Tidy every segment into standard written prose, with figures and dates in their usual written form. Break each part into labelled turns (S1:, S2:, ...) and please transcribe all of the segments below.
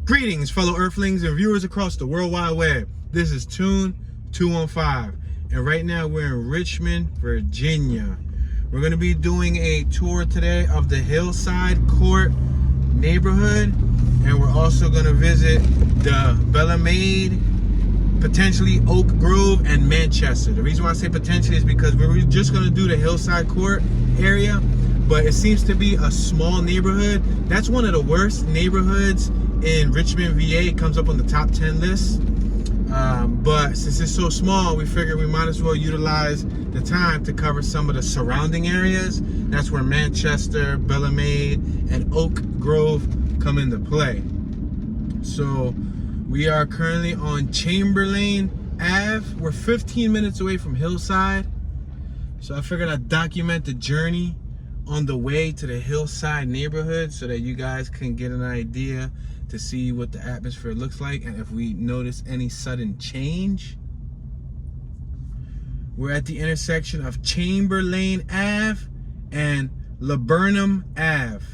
S1: Greetings, fellow Earthlings and viewers across the World Wide Web. This is Tune 215, and right now we're in Richmond, Virginia. We're going to be doing a tour today of the Hillside Court neighborhood, and we're also going to visit the Bellamade, potentially Oak Grove, and Manchester. The reason why I say potentially is because we were just going to do the Hillside Court area, but it seems to be a small neighborhood. That's one of the worst neighborhoods in Richmond, VA. It comes up on the top 10 list. But since it's so small, we figured we might as well utilize the time to cover some of the surrounding areas. That's where Manchester, Bellamade, and Oak Grove come into play. So we are currently on Chamberlain Ave. We're 15 minutes away from Hillside. So I figured I'd document the journey on the way to the Hillside neighborhood so that you guys can get an idea to see what the atmosphere looks like and if we notice any sudden change. We're at the intersection of Chamberlain Ave and Laburnum Ave.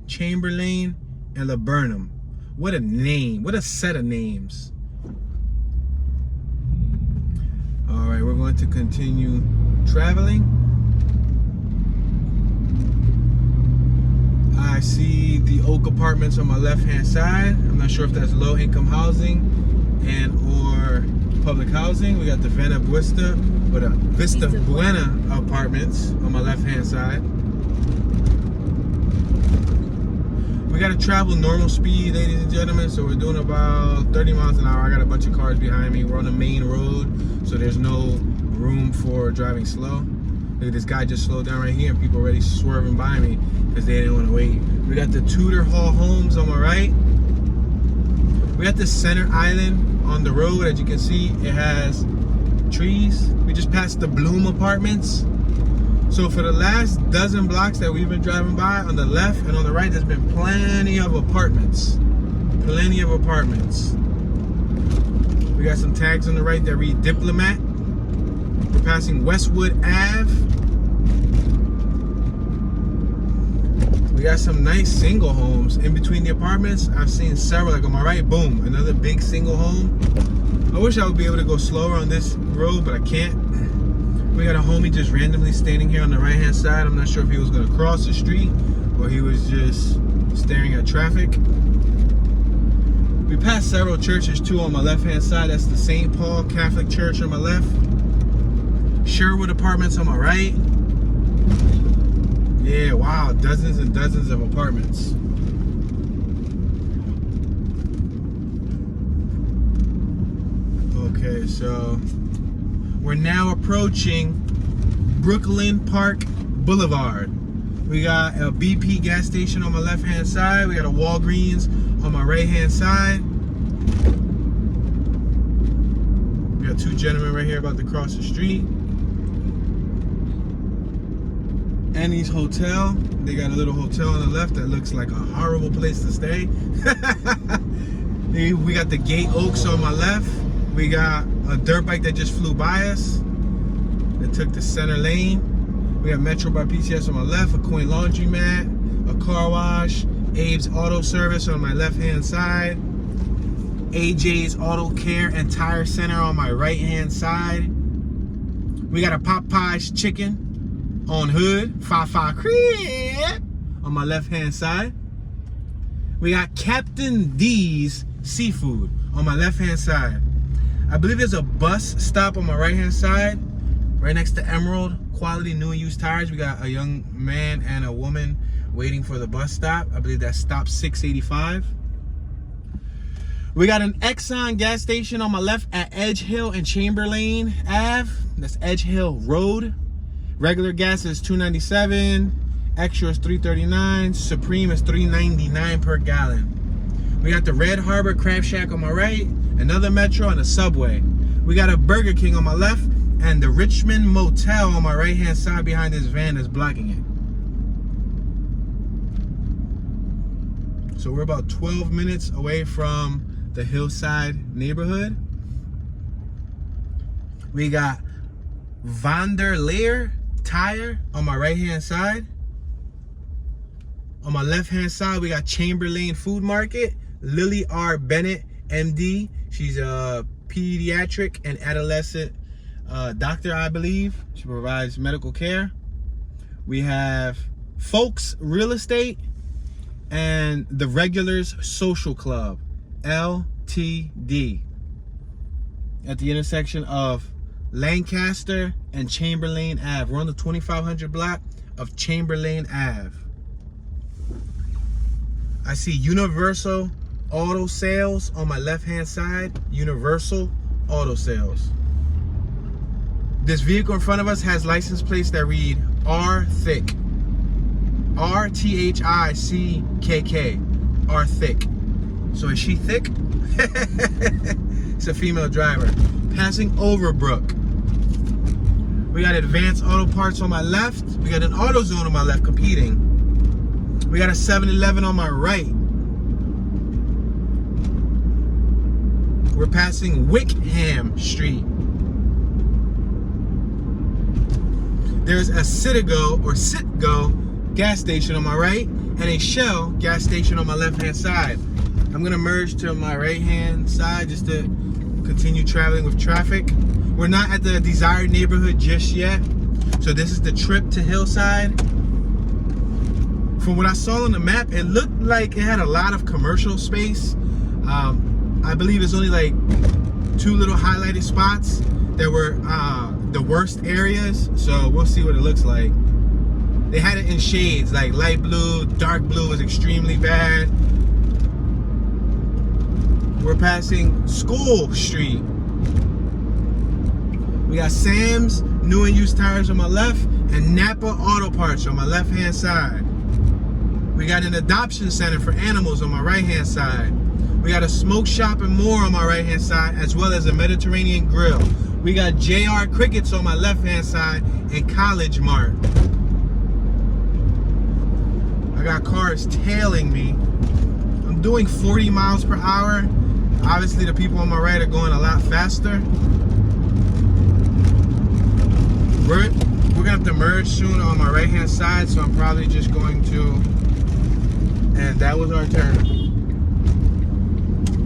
S1: Chamberlain and Laburnum. What a name. What a set of names. All right, we're going to continue traveling. I see the Oak Apartments on my left-hand side. I'm not sure if that's low-income housing and or public housing. We got the Vista Buena Apartments on my left-hand side. We got to travel normal speed, ladies and gentlemen, so we're doing about 30 miles an hour. I got a bunch of cars behind me. We're on the main road, so there's no room for driving slow. Look at this guy just slowed down right here, and people already swerving by me because they didn't want to wait. We got the Tudor Hall homes on my right. We got the center island on the road. As you can see, it has trees. We just passed the Bloom Apartments. So for the last dozen blocks that we've been driving by, on the left and on the right, there's been plenty of apartments. Plenty of apartments. We got some tags on the right that read Diplomat. We're passing Westwood Ave. We got some nice single homes in between the apartments. I've seen several, like on my right, boom, another big single home. I wish I would be able to go slower on this road, but I can't. We got a homie just randomly standing here on the right-hand side. I'm not sure if he was gonna cross the street or he was just staring at traffic. We passed several churches too on my left-hand side. That's the St. Paul Catholic Church on my left. Sherwood Apartments on my right. Yeah, wow, dozens and dozens of apartments. Okay, so we're now approaching Brooklyn Park Boulevard. We got a BP gas station on my left-hand side. We got a Walgreens on my right-hand side. We got two gentlemen right here about to cross the street. Annie's Hotel. They got a little hotel on the left that looks like a horrible place to stay. We got the Gate Oaks on my left. We got a dirt bike that just flew by us. That took the center lane. We got Metro by PCS on my left, a Coin Laundromat, a car wash, Abe's Auto Service on my left-hand side, AJ's Auto Care and Tire Center on my right-hand side. We got a Popeye's Chicken on Hood, 5-5 Crib on my left-hand side. We got Captain D's Seafood on my left-hand side. I believe there's a bus stop on my right-hand side, right next to Emerald Quality New and Used Tires. We got a young man and a woman waiting for the bus stop. I believe that's stop 685. We got an Exxon gas station on my left at Edge Hill and Chamberlain Ave. That's Edge Hill Road. Regular gas is $2.97, extra is $3.39, Supreme is $3.99 per gallon. We got the Red Harbor Crab Shack on my right, another Metro, and a Subway. We got a Burger King on my left, and the Richmond Motel on my right-hand side behind this van that's blocking it. So we're about 12 minutes away from the Hillside neighborhood. We got Vanderleer Tire on my right hand side. On my left-hand side, we got Chamberlain Food Market. Lily R. Bennett, MD. She's a pediatric and adolescent doctor, I believe. She provides medical care. We have Folks Real Estate and the Regulars Social Club, LTD, at the intersection of Lancaster and Chamberlain Ave. We're on the 2500 block of Chamberlain Ave. I see Universal Auto Sales on my left-hand side. Universal Auto Sales. This vehicle in front of us has license plates that read R Thick. R-T-H-I-C-K-K. R Thick. So is she thick? It's a female driver. Passing over Brook. We got Advanced Auto Parts on my left. We got an AutoZone on my left competing. We got a 7-Eleven on my right. We're passing Wickham Street. There's a Citgo or Citgo gas station on my right and a Shell gas station on my left-hand side. I'm gonna merge to my right-hand side just to continue traveling with traffic. We're not at the desired neighborhood just yet. So this is the trip to Hillside. From what I saw on the map, it looked like it had a lot of commercial space. I believe it's only like 2 little highlighted spots that were the worst areas. So we'll see what it looks like. They had it in shades, like light blue, dark blue was extremely bad. We're passing School Street. We got Sam's New and Used Tires on my left and Napa Auto Parts on my left-hand side. We got an adoption center for animals on my right-hand side. We got a smoke shop and more on my right-hand side, as well as a Mediterranean grill. We got JR Crickets on my left-hand side and College Mart. I got cars tailing me. I'm doing 40 miles per hour. Obviously, the people on my right are going a lot faster. We're gonna have to merge soon on my right-hand side, so I'm probably just going to. And that was our turn.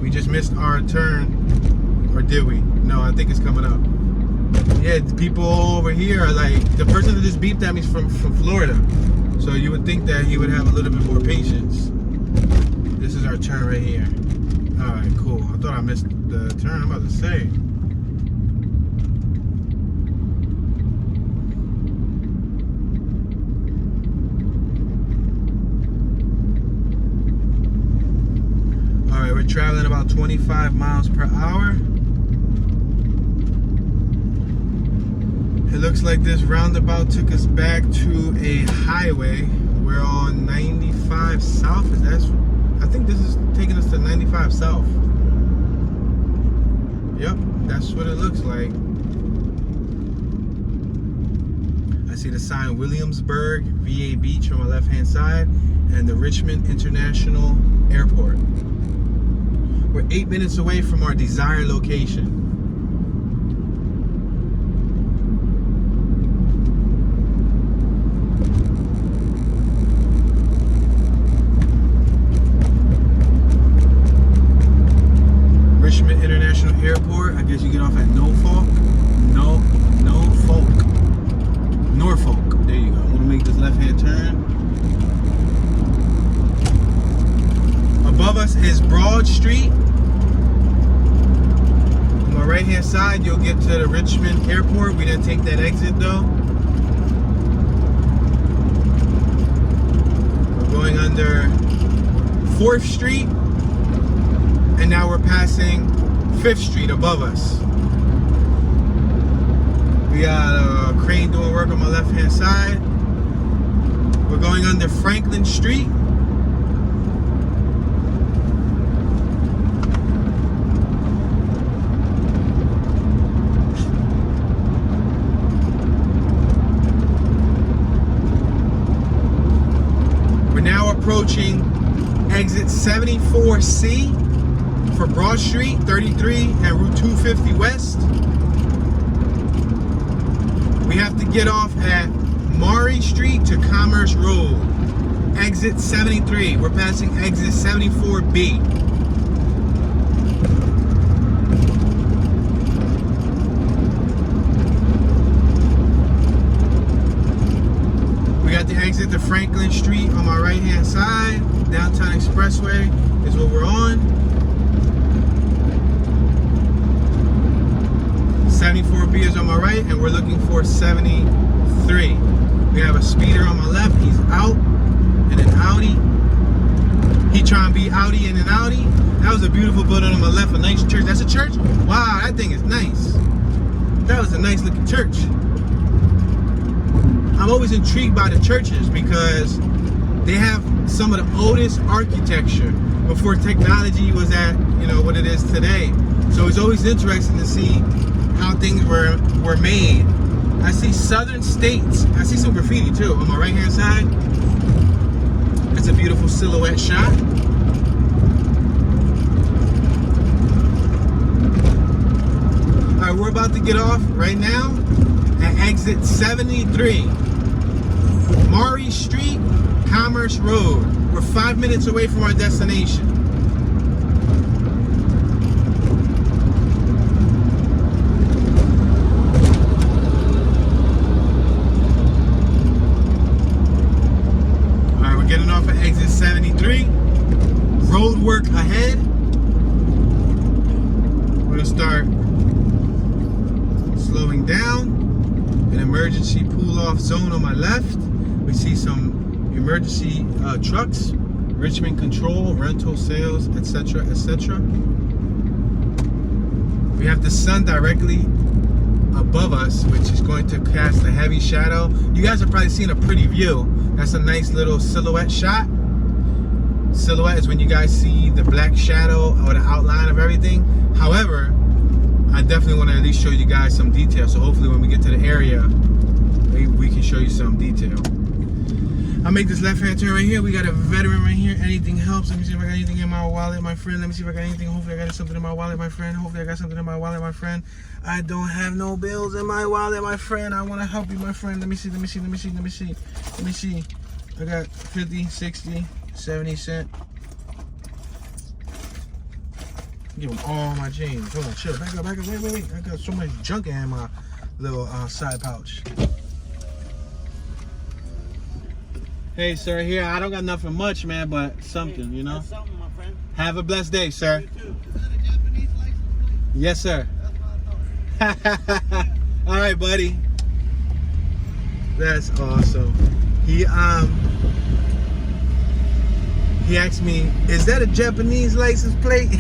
S1: We just missed our turn, or did we? No, I think it's coming up. Yeah, the people over here are like, the person that just beeped at me is from Florida. So you would think that he would have a little bit more patience. This is our turn right here. All right, cool. I thought I missed the turn. I'm about to say. All right, we're traveling about 25 miles per hour. It looks like this roundabout took us back to a highway. We're on 95 South. I think this is taking us to 95 South. Yep, that's what it looks like. I see the sign Williamsburg, VA Beach on my left-hand side, and the Richmond International Airport. We're 8 minutes away from our desired location. Airport. I guess you get off at Norfolk. There you go. I'm gonna make this left-hand turn. Above us is Broad Street. On my right-hand side, you'll get to the Richmond Airport. We didn't take that exit though. We're going under 4th Street, and now we're passing 5th Street above us. We got a crane doing work on my left-hand side. We're going under Franklin Street. We're now approaching exit 74C. For Broad Street, 33, and Route 250 West. We have to get off at Maury Street to Commerce Road. exit 73. We're passing exit 74B. We got the exit to Franklin Street on my right hand side. Downtown Expressway is what we're on. 74B is on my right, and we're looking for 73. We have a speeder on my left. He's out in an Audi. He trying to be Audi in an Audi. That was a beautiful building on my left, a nice church. That's a church? Wow, that thing is nice. That was a nice looking church. I'm always intrigued by the churches because they have some of the oldest architecture before technology was at, you know, what it is today. So it's always interesting to see how things were made. I see Southern States. I see some graffiti too on my right hand side. That's a beautiful silhouette shot. All right, we're about to get off right now at exit 73. Maury Street, Commerce Road. We're 5 minutes away from our destination. Getting off at exit 73. Road work ahead. We're gonna start slowing down. An emergency pull-off zone on my left. We see some emergency trucks, Richmond control, rental, sales, etc., etc. We have the sun directly above us, which is going to cast a heavy shadow. You guys are probably seeing a pretty view. That's a nice little silhouette shot. Silhouette is when you guys see the black shadow or the outline of everything. However, I definitely want to at least show you guys some detail. So hopefully when we get to the area, we can show you some detail. I'll make this left-hand turn right here. We got a veteran right here. Anything helps. Let me see if I got anything in my wallet, my friend. Let me see if I got anything. Hopefully I got something in my wallet, my friend. Hopefully I got something in my wallet, my friend. I don't have no bills in my wallet, my friend. I want to help you, my friend. Let me see. I got 50, 60, 70 cents. Give them all my change. Hold on, chill. Back up. Wait. I got so much junk in my little side pouch. Hey, sir, here. I don't got nothing much, man, but something, you know?
S2: That's something, my friend.
S1: Have a blessed day, sir.
S2: You too. Is that a Japanese license plate?
S1: Yes, sir.
S2: That's what I thought.
S1: All right, buddy. That's awesome. He asked me, is that a Japanese license plate?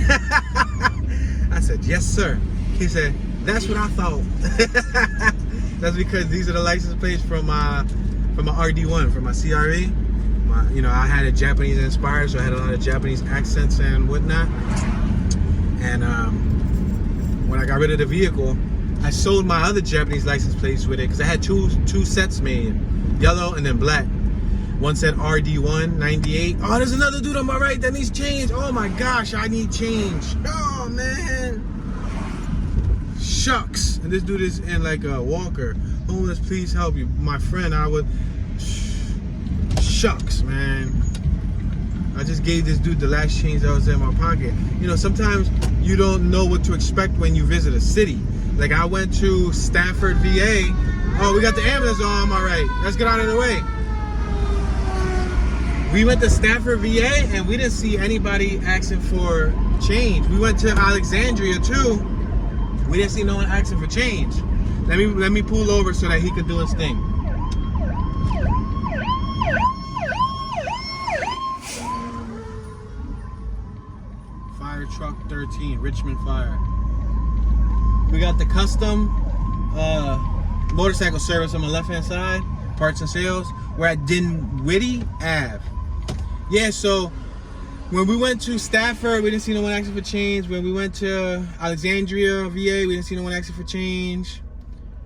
S1: I said, yes, sir. He said, that's what I thought. That's because these are the license plates from my RD1, from my CRE. You know, I had a Japanese inspired, so I had a lot of Japanese accents and whatnot. And when I got rid of the vehicle, I sold my other Japanese license plates with it because I had two sets made, yellow and then black. One said RD1 98. Oh, there's another dude on my right that needs change. Oh my gosh, I need change. Oh man, shucks. And this dude is in like a walker. Homeless, please help you, my friend. I would. Shucks, man. I just gave this dude the last change that was in my pocket. You know, sometimes you don't know what to expect when you visit a city. Like I went to Stafford, VA. Oh, we got the ambulance on my right. Let's get out of the way. We went to Stafford, VA, and we didn't see anybody asking for change. We went to Alexandria too. We didn't see no one asking for change. Let me pull over so that he could do his thing. Fire truck 13, Richmond Fire. We got the custom motorcycle service on my left-hand side, parts and sales. We're at Dinwiddie Ave. Yeah, so when we went to Stafford, we didn't see no one asking for change. When we went to Alexandria, VA, we didn't see no one asking for change.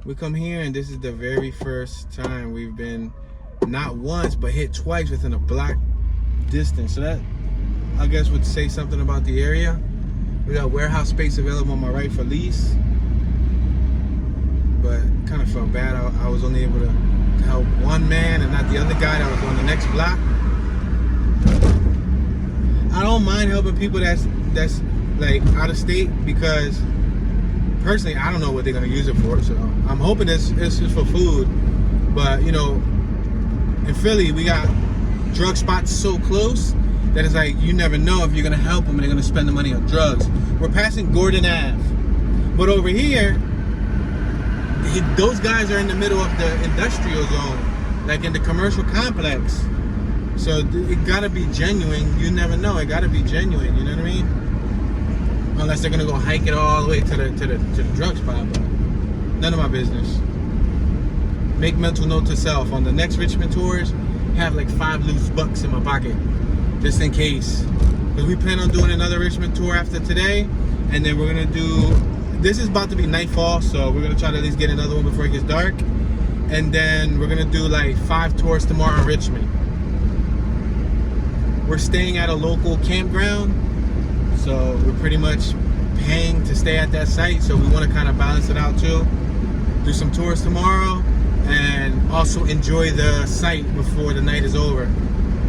S1: We come here, and this is the very first time we've been, not once, but hit twice within a block distance. So that, I guess, would say something about the area. We got warehouse space available on my right for lease. But kind of felt bad. I was only able to help one man and not the other guy that was on the next block. don't mind helping people that's like out of state, because personally I don't know what they're gonna use it for. So I'm hoping it's just for food. But you know, in Philly we got drug spots so close that it's like you never know if you're gonna help them and they're gonna spend the money on drugs. We're passing Gordon Ave, but over here, those guys are in the middle of the industrial zone, like in the commercial complex. So it gotta be genuine. You never know. It gotta be genuine. You know what I mean? Unless they're gonna go hike it all the way to the drug spot. But none of my business. Make mental note to self: on the next Richmond tours, have like 5 loose bucks in my pocket, just in case. Because we plan on doing another Richmond tour after today, and then we're gonna do. This is about to be nightfall, so we're gonna try to at least get another one before it gets dark, and then we're gonna do like 5 tours tomorrow in Richmond. We're staying at a local campground, so we're pretty much paying to stay at that site. So we want to kind of balance it out too. Do some tours tomorrow, and also enjoy the site before the night is over,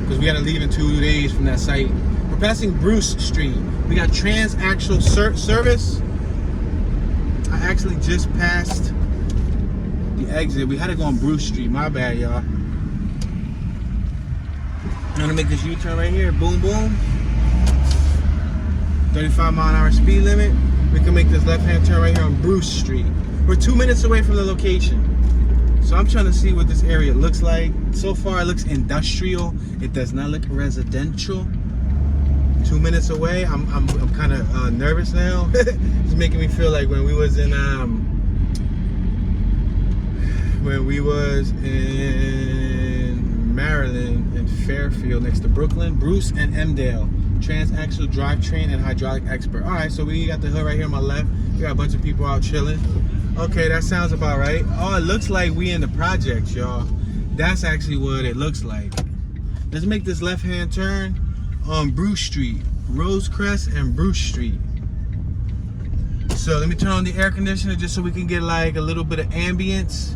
S1: because we gotta leave in 2 days from that site. We're passing Bruce Street. We got transaxle service. I actually just passed the exit. We had to go on Bruce Street. My bad, y'all. I'm gonna make this U-turn right here. Boom, boom. 35-mile-an-hour speed limit. We can make this left-hand turn right here on Bruce Street. We're 2 minutes away from the location. So I'm trying to see what this area looks like. So far, it looks industrial. It does not look residential. 2 minutes away. I'm kind of nervous now. It's making me feel like when we was in Maryland in Fairfield next to Brooklyn. Bruce and Emdale, transaxle drivetrain and hydraulic expert. All right, so we got the hood right here on my left. We got a bunch of people out chilling. Okay, that sounds about right. Oh, it looks like we in the projects, y'all. That's actually what it looks like. Let's make this left-hand turn on Bruce Street, Rosecrest and Bruce Street. So let me turn on the air conditioner just so we can get like a little bit of ambience.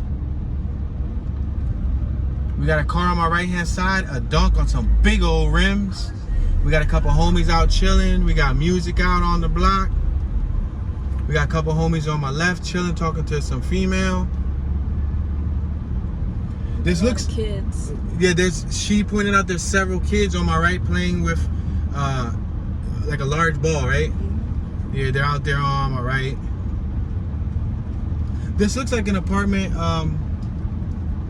S1: We got a car on my right-hand side, a dunk on some big old rims. We got a couple homies out chilling. We got music out on the block. We got a couple homies on my left chilling, talking to some female. This looks
S2: kids.
S1: Yeah, she pointed out there's several kids on my right playing with like a large ball, right? Mm-hmm. Yeah, they're out there on my right. This looks like an apartment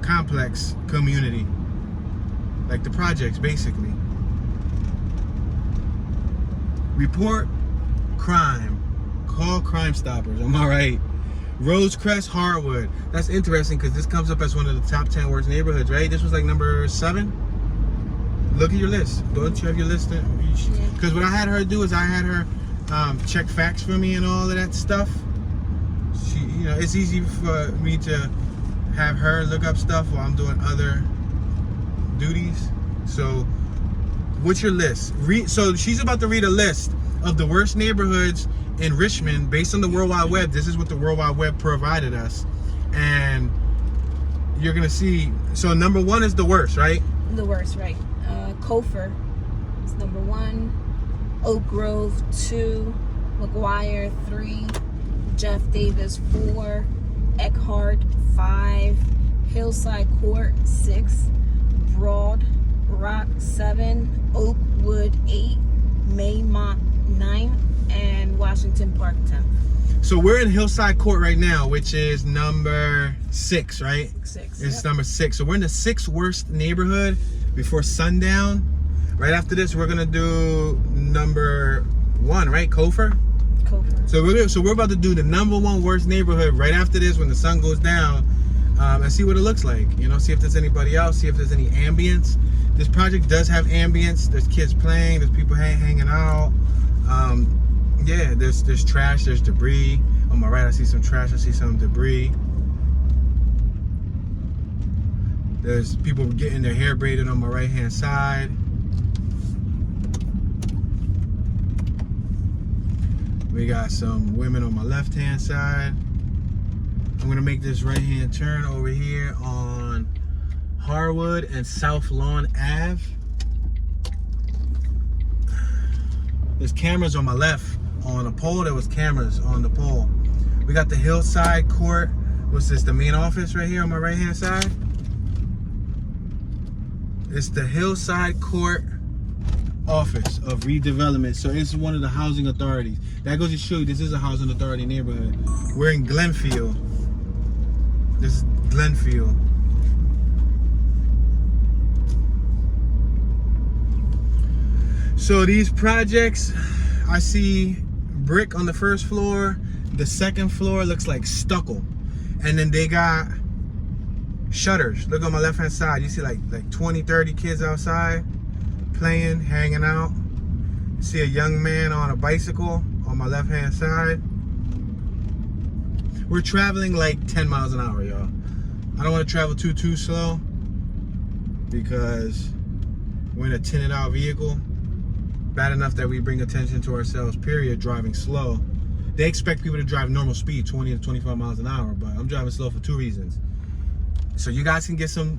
S1: complex community, like the projects basically. Report crime, call Crime Stoppers on my right. Rosecrest, Harwood. That's interesting because this comes up as one of the top 10 worst neighborhoods, right? This was like number 7. Look at your list. Don't you have your list? Because what I had her do is I had her check facts for me and all of that stuff. She, you know, it's easy for me to have her look up stuff while I'm doing other duties. So, what's your list? So she's about to read a list of the worst neighborhoods in Richmond based on the World Wide Web. This is what the World Wide Web provided us, and you're gonna see. So number 1 is the worst, right?
S2: The worst, right? Cofer is number 1. Oak Grove 2. McGuire 3. Jeff Davis 4. Eckhart 5. Hillside Court 6. Broad Rock 7. Oakwood 8. Maymont 9. And Washington Park 10.
S1: So we're in Hillside Court right now, which is number 6, right?
S2: 6.
S1: It's number 6. So we're in the 6th worst neighborhood before sundown. Right after this, we're gonna do number 1, right? Cofer. So we're about to do the number 1 worst neighborhood right after this when the sun goes down, and see what it looks like. You know, see if there's anybody else, see if there's any ambience. This project does have ambience. There's kids playing. There's people hanging out. Yeah, there's trash, there's debris. On my right, I see some trash, I see some debris. There's people getting their hair braided on my right-hand side. We got some women on my left-hand side. I'm gonna make this right-hand turn over here on Harwood and South Lawn Ave. There's cameras on my left. On a pole, there was cameras on the pole. We got the Hillside Court. What's this, the main office right here on my right hand side? It's the Hillside Court Office of Redevelopment. So it's one of the housing authorities. That goes to show you this is a housing authority neighborhood. We're in Glenfield. This is Glenfield. So these projects, I see brick on the first floor. The second floor looks like stucco. And then they got shutters. Look on my left hand side. You see like 20, 30 kids outside playing, hanging out. You see a young man on a bicycle on my left hand side. We're traveling like 10 miles an hour, y'all. I don't want to travel too slow because we're in a tinted out vehicle. Bad enough that we bring attention to ourselves, period, driving slow. They expect people to drive normal speed, 20 to 25 miles an hour, but I'm driving slow for 2 reasons. So you guys can get some,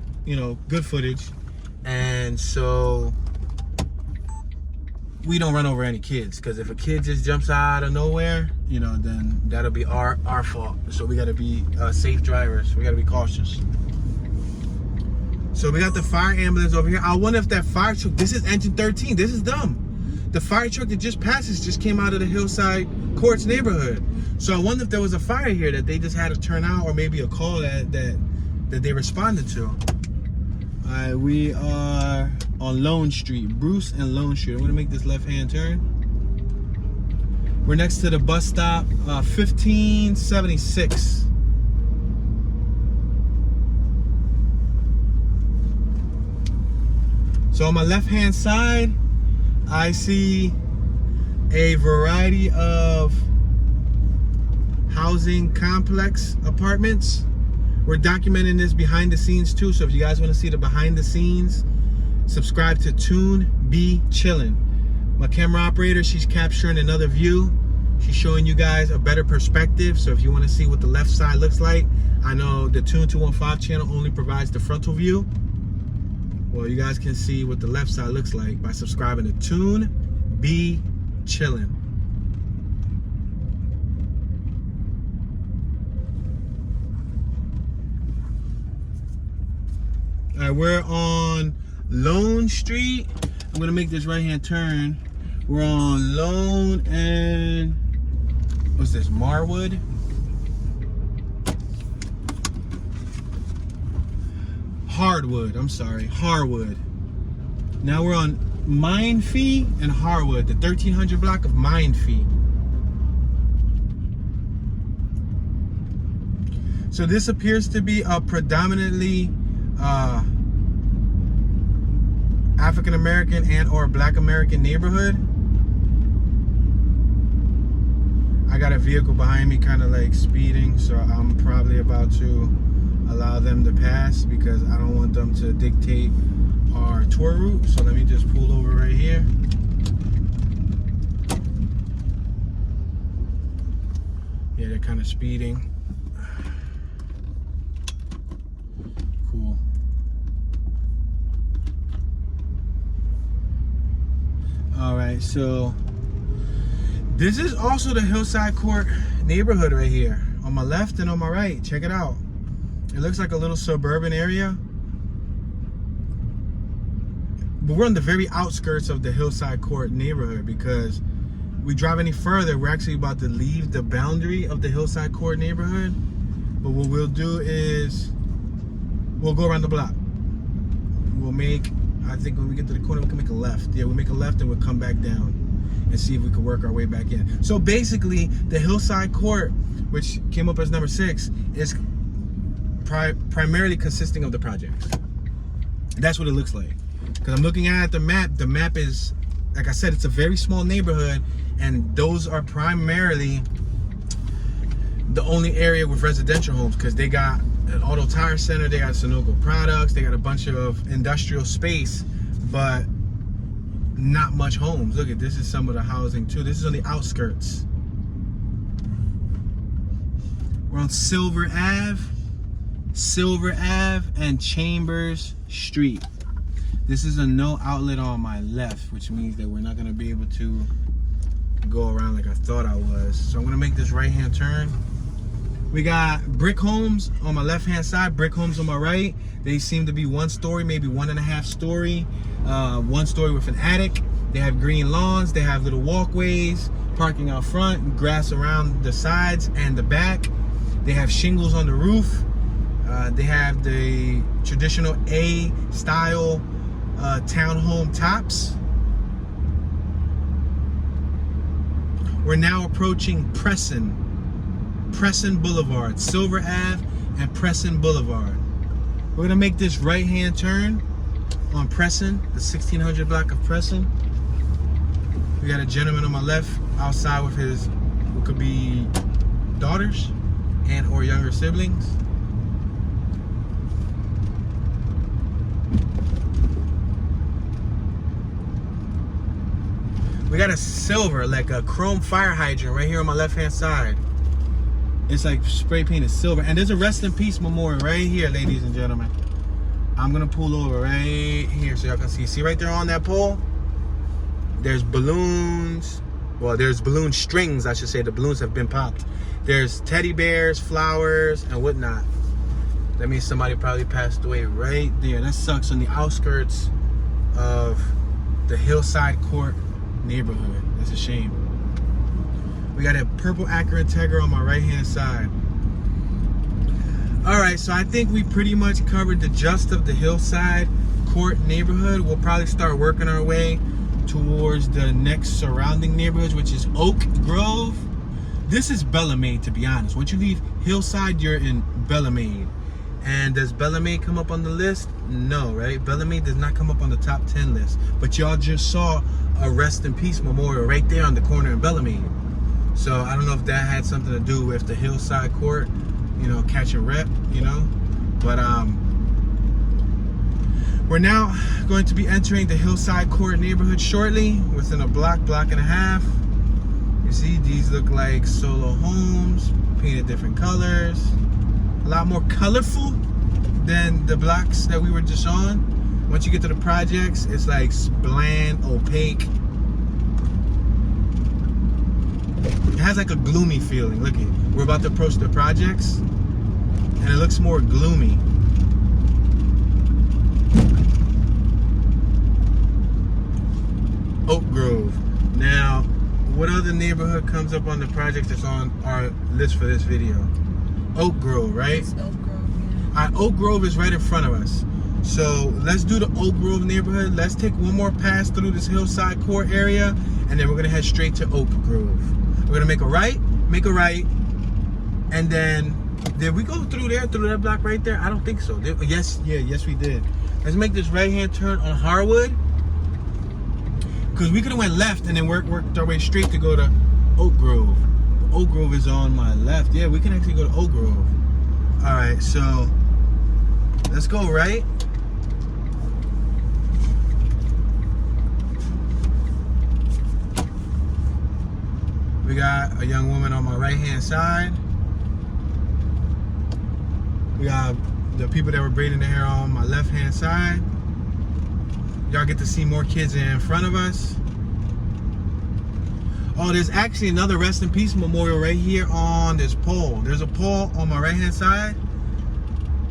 S1: good footage. And so we don't run over any kids, because if a kid just jumps out of nowhere, then that'll be our fault. So we gotta be safe drivers. We gotta be cautious. So we got the fire ambulance over here. I wonder if that fire truck, this is engine 13, this is dumb. The fire truck that just passes just came out of the Hillside Courts neighborhood. So I wonder if there was a fire here that they just had to turn out, or maybe a call that they responded to. Alright, we are on Lone Street, Bruce and Lone Street. I'm gonna make this left-hand turn. We're next to the bus stop, 1576. So on my left-hand side, I see a variety of housing complex apartments. We're documenting this behind the scenes too, so if you guys want to see the behind the scenes, subscribe to Tune Be Chillin'. My camera operator, she's capturing another view. She's showing you guys a better perspective, so if you want to see what the left side looks like, I know the Tune 215 channel only provides the frontal view. Well, you guys can see what the left side looks like by subscribing to Tune Be Chillin'. All right, we're on Lone Street. I'm gonna make this right-hand turn. We're on Lone and what's this, Marwood? Hardwood, I'm sorry, Harwood. Now we're on Mindfee and Harwood, the 1300 block of Mindfee. So this appears to be a predominantly African American and or Black American neighborhood. I got a vehicle behind me kind of like speeding, so I'm probably about to allow them to pass because I don't want them to dictate our tour route. So let me just pull over right here. Yeah, they're kind of speeding. Cool. All right, so this is also the Hillside Court neighborhood right here on my left and on my right. Check it out. It looks like a little suburban area, but we're on the very outskirts of the Hillside Court neighborhood because we drive any further, we're actually about to leave the boundary of the Hillside Court neighborhood. But what we'll do is we'll go around the block. We'll make, I think when we get to the corner, we can make a left. Yeah, we'll make a left and we'll come back down and see if we can work our way back in. So basically, the Hillside Court, which came up as number 6, is primarily consisting of the projects. That's what it looks like. Because I'm looking at the map. The map is, like I said, it's a very small neighborhood, and those are primarily the only area with residential homes, because they got an auto tire center, they got Sunoco products, they got a bunch of industrial space, but not much homes. Look at this, is some of the housing too. This is on the outskirts. We're on Silver Ave and Chambers Street. This is a no outlet on my left, which means that we're not going to be able to go around like I thought I was. So I'm gonna make this right-hand turn. We got brick homes on my left-hand side, brick homes on my right. They seem to be 1 story, maybe 1.5 story. 1 story with an attic. They have green lawns, they have little walkways, parking out front, grass around the sides and the back. They have shingles on the roof. They have the traditional A-style townhome tops. We're now approaching Preston Boulevard, Silver Ave and Preston Boulevard. We're gonna make this right-hand turn on Preston, the 1600 block of Preston. We got a gentleman on my left outside with his, what could be daughters and or younger siblings. We got a silver, like a chrome fire hydrant right here on my left-hand side. It's like spray painted silver. And there's a rest in peace memorial right here, ladies and gentlemen. I'm gonna pull over right here so y'all can see. See right there on that pole? There's balloons. Well, there's balloon strings, I should say. The balloons have been popped. There's teddy bears, flowers, and whatnot. That means somebody probably passed away right there. That sucks, on the outskirts of the Hillside Court neighborhood. That's a shame. We got a purple Acura Integra on my right-hand side. All right, so I think we pretty much covered the gist of the Hillside Court neighborhood. We'll probably start working our way towards the next surrounding neighborhoods, which is Oak Grove. This is Bellarmade, to be honest. Once you leave Hillside, you're in Bellarmade. And does Bellarmade come up on the list? No, right? Bellarmade does not come up on the top 10 list. But y'all just saw a rest in peace memorial right there on the corner in Bellarmade. So I don't know if that had something to do with the Hillside Court, you know, catch a rep, you know. But we're now going to be entering the Hillside Court neighborhood shortly, within a block and a half. You see, these look like solo homes, painted different colors. A lot more colorful than the blocks that we were just on. Once you get to the projects, it's like bland, opaque. It has like a gloomy feeling. Look at, we're about to approach the projects and it looks more gloomy. Oak Grove. Now, what other neighborhood comes up on the project that's on our list for this video? Oak Grove, right?
S2: It's Oak Grove, yeah.
S1: All right, Oak Grove is right in front of us. So let's do the Oak Grove neighborhood. Let's take one more pass through this Hillside Court area, and then we're gonna head straight to Oak Grove. We're gonna make a right, and then, did we go through there, through that block right there? I don't think so. Yes we did. Let's make this right-hand turn on Harwood, because we could have went left and then worked our way straight to go to Oak Grove. Oak Grove is on my left. Yeah, we can actually go to Oak Grove. All right, so let's go right. We got a young woman on my right-hand side. We got the people that were braiding their hair on my left-hand side. Y'all get to see more kids in front of us. Oh, there's actually another rest in peace memorial right here on this pole. There's a pole on my right-hand side.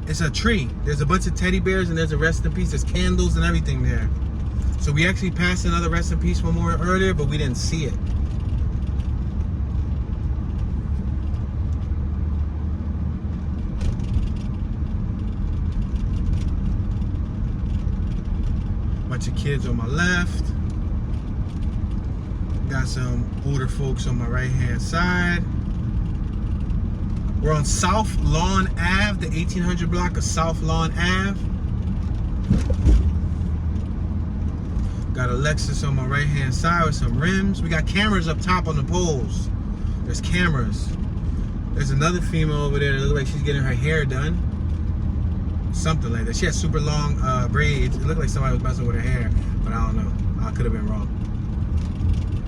S1: It's a tree. There's a bunch of teddy bears and there's a rest in peace. There's candles and everything there. So we actually passed another rest in peace memorial earlier, but we didn't see it. Bunch of kids on my left. Got some older folks on my right-hand side. We're on South Lawn Ave, the 1800 block of South Lawn Ave. Got a Lexus on my right-hand side with some rims. We got cameras up top on the poles. There's cameras. There's another female over there that looks like she's getting her hair done. Something like that. She has super long braids. It looked like somebody was messing with her hair, but I don't know. I could have been wrong.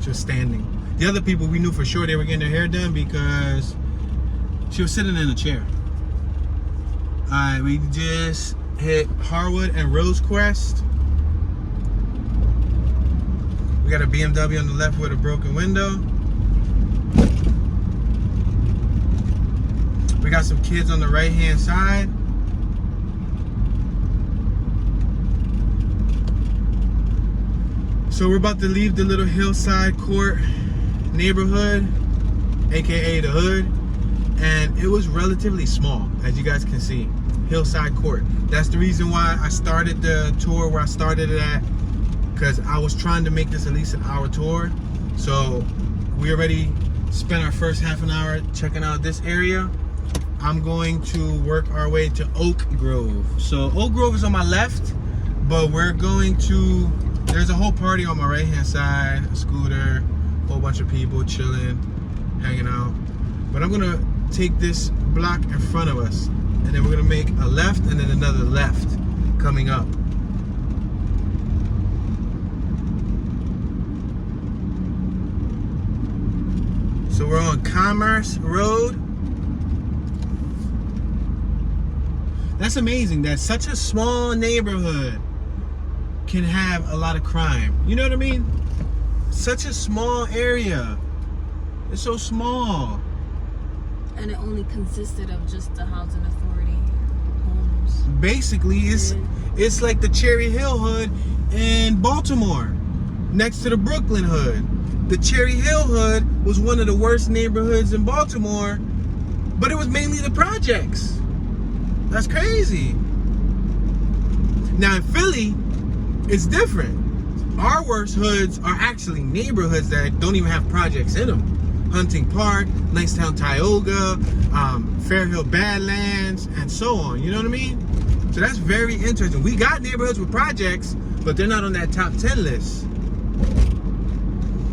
S1: She was standing. The other people, we knew for sure they were getting their hair done because she was sitting in a chair. All right, we just hit Harwood and Rosecrest. We got a BMW on the left with a broken window. We got some kids on the right-hand side. So we're about to leave the little Hillside Court neighborhood, aka the hood, and it was relatively small, as you guys can see. Hillside Court. That's the reason why I started the tour where I started it at, because I was trying to make this at least an hour tour. So we already spent our first half an hour checking out this area. I'm going to work our way to Oak Grove. So Oak Grove is on my left, but we're going to, there's a whole party on my right hand side, a scooter, a whole bunch of people chilling, hanging out. But I'm gonna take this block in front of us, and then we're gonna make a left and then another left coming up. So we're on Commerce Road. That's amazing that such a small neighborhood can have a lot of crime. You know what I mean? Such a small area. It's so small.
S2: And it only consisted of just the housing authority homes.
S1: Basically, it's like the Cherry Hill hood in Baltimore, next to the Brooklyn hood. The Cherry Hill hood was one of the worst neighborhoods in Baltimore, but it was mainly the projects. That's crazy. Now in Philly, it's different. Our worst hoods are actually neighborhoods that don't even have projects in them. Hunting Park, Nicetown Tioga, Fairhill Badlands, and so on. You know what I mean? So that's very interesting. We got neighborhoods with projects, but they're not on that top 10 list.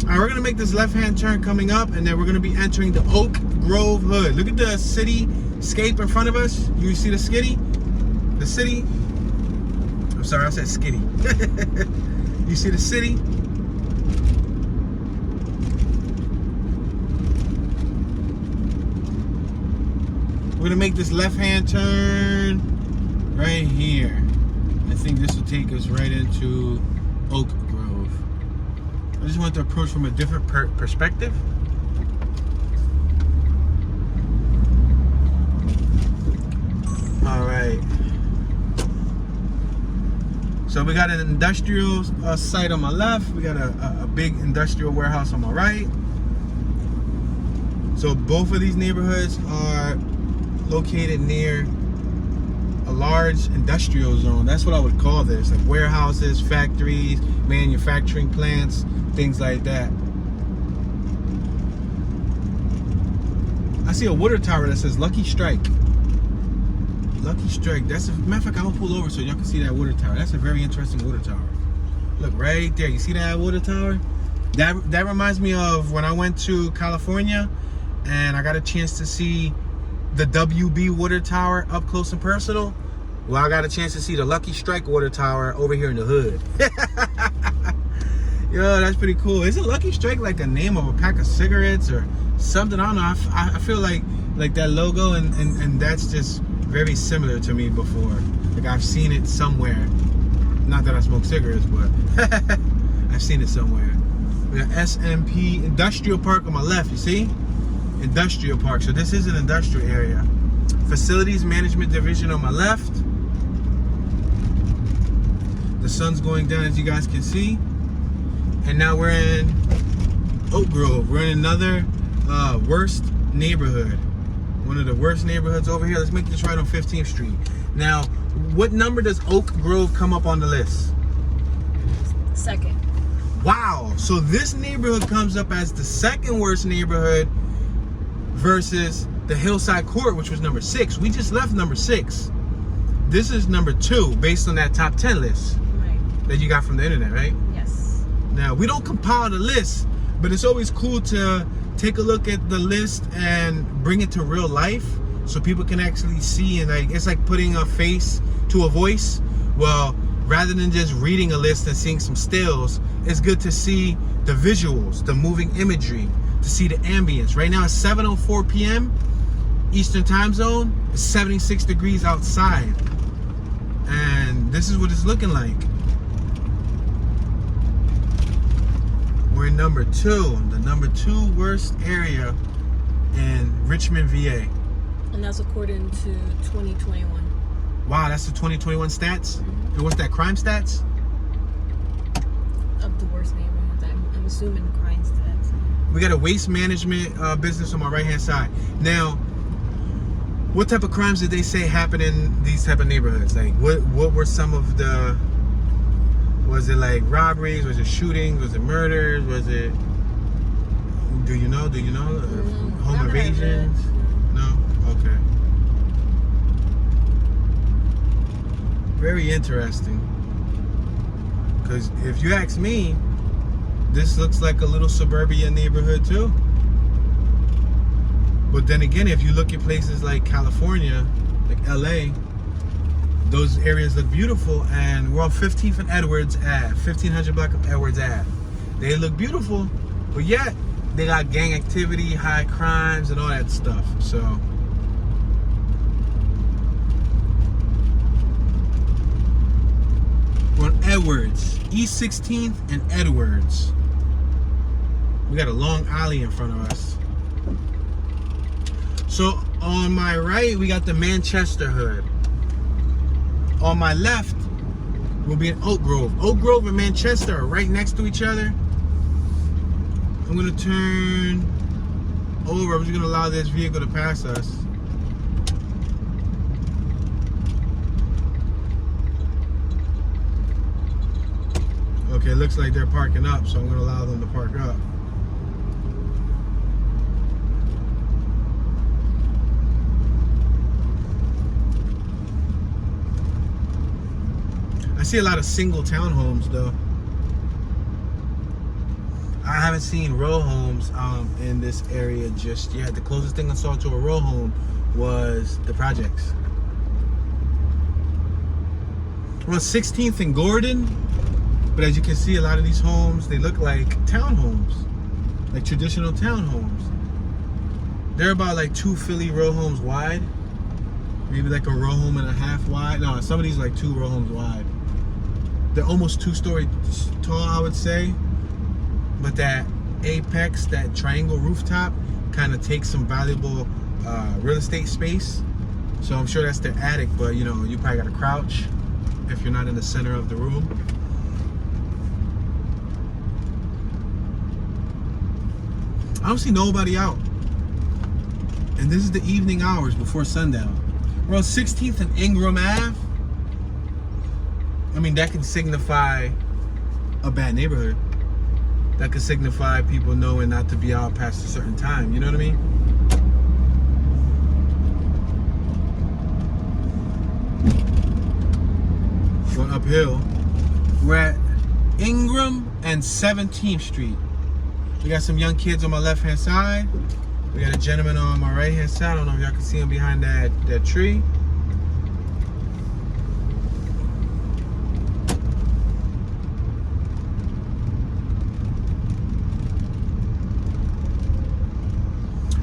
S1: All right, we're gonna make this left-hand turn coming up, and then we're gonna be entering the Oak Grove hood. Look at the cityscape in front of us. You see the city? The city? I'm sorry, I said skitty. You see the city? We're gonna make this left-hand turn right here. I think this will take us right into Oak Grove. I just want to approach from a different perspective. All right. So we got an industrial site on my left. We got a big industrial warehouse on my right. So both of these neighborhoods are located near a large industrial zone. That's what I would call this, like warehouses, factories, manufacturing plants, things like that. I see a water tower that says Lucky Strike. Lucky Strike. That's a matter of fact, I'm gonna pull over so y'all can see that water tower. That's a very interesting water tower. Look right there. You see that water tower? That reminds me of when I went to California and I got a chance to see the WB water tower up close and personal. Well, I got a chance to see the Lucky Strike water tower over here in the hood. Yo, that's pretty cool. Isn't Lucky Strike like a name of a pack of cigarettes or something? I don't know. I feel like that logo and that's just very similar to me before. Like I've seen it somewhere. Not that I smoke cigarettes, but I've seen it somewhere. We got SMP Industrial Park on my left, you see? Industrial Park. So this is an industrial area. Facilities Management Division on my left. The sun's going down, as you guys can see. And now we're in Oak Grove. We're in another worst neighborhood. One of the worst neighborhoods over here. Let's make this right on 15th Street. Now, what number does Oak Grove come up on the list?
S2: Second.
S1: Wow. So this neighborhood comes up as the second worst neighborhood versus the Hillside Court, which was number 6. We just left number 6. This is number 2 based on that top 10 list that you got from the internet, right?
S2: Yes.
S1: Now, we don't compile the list, but it's always cool to take a look at the list and bring it to real life so people can actually see, and like it's like putting a face to a voice. Well, rather than just reading a list and seeing some stills, it's good to see the visuals, the moving imagery, to see the ambience. Right now it's 7:04 p.m. Eastern time zone. It's 76 degrees outside. And this is what it's looking like. We're in number 2, the number 2 worst area in Richmond, VA.
S2: And that's according to 2021.
S1: Wow, that's the 2021 stats? And what's that, crime stats?
S2: Of the worst neighborhoods. I'm assuming crime stats.
S1: We got a waste management business on my right-hand side. Now, what type of crimes did they say happen in these type of neighborhoods? Like, what were some of the... Was it like robberies? Was it shootings? Was it murders? Was it... Do you know? Home invasions? No? Okay. Very interesting. Because if you ask me, this looks like a little suburbia neighborhood too. But then again, if you look at places like California, like LA, those areas look beautiful. And we're on 15th and Edwards Ave, 1500 block of Edwards Ave. They look beautiful, but yet they got gang activity, high crimes, and all that stuff. So we're on Edwards, East 16th and Edwards. We got a long alley in front of us. So on my right, we got the Manchester hood. On my left will be in Oak Grove. Oak Grove and Manchester are right next to each other. I'm gonna turn over. I'm just gonna allow this vehicle to pass us. Okay, it looks like they're parking up, so I'm gonna allow them to park up. I see a lot of single townhomes though. I haven't seen row homes in this area just yet. The closest thing I saw to a row home was the projects. We're on 16th and Gordon, but as you can see, a lot of these homes, they look like townhomes, like traditional townhomes. They're about like 2 Philly row homes wide, maybe like a row home and a half wide. No, some of these are like 2 row homes wide. They're almost 2-story tall, I would say. But that apex, that triangle rooftop, kind of takes some valuable real estate space. So I'm sure that's their attic, but you know, you probably gotta crouch if you're not in the center of the room. I don't see nobody out. And this is the evening hours before sundown. We're on 16th and Ingram Ave. I mean, that can signify a bad neighborhood. That could signify people knowing not to be out past a certain time. You know what I mean? Going uphill. We're at Ingram and 17th Street. We got some young kids on my left-hand side. We got a gentleman on my right-hand side. I don't know if y'all can see him behind that tree.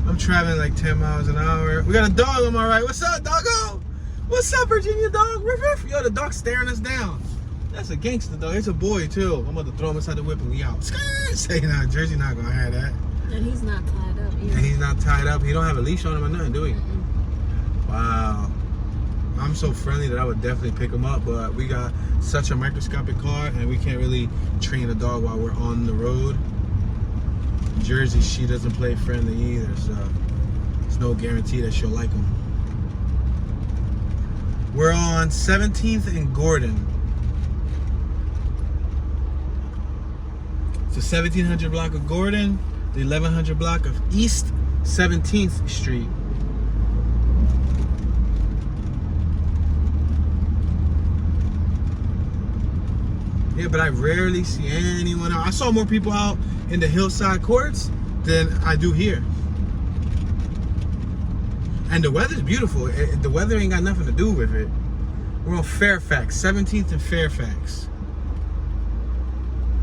S1: I'm traveling like 10 miles an hour. We got a dog on my right. What's up, doggo? What's up, Virginia dog? Riff, riff. Yo, the dog's staring us down. That's a gangster dog. It's a boy too. I'm about to throw him inside the whip and we out. Say nah, Jersey not gonna have that.
S2: And he's not tied up either.
S1: And he's not tied up. He don't have a leash on him or nothing, do he? Wow. I'm so friendly that I would definitely pick him up, but we got such a microscopic car and we can't really train a dog while we're on the road. Jersey, she doesn't play friendly either, so there's no guarantee that she'll like him. We're on 17th and Gordon. It's the 1700 block of Gordon, the 1100 block of East 17th Street. Yeah, but I rarely see anyone out. I saw more people out in the Hillside courts than I do here. And the weather's beautiful. The weather ain't got nothing to do with it. We're on Fairfax, 17th and Fairfax.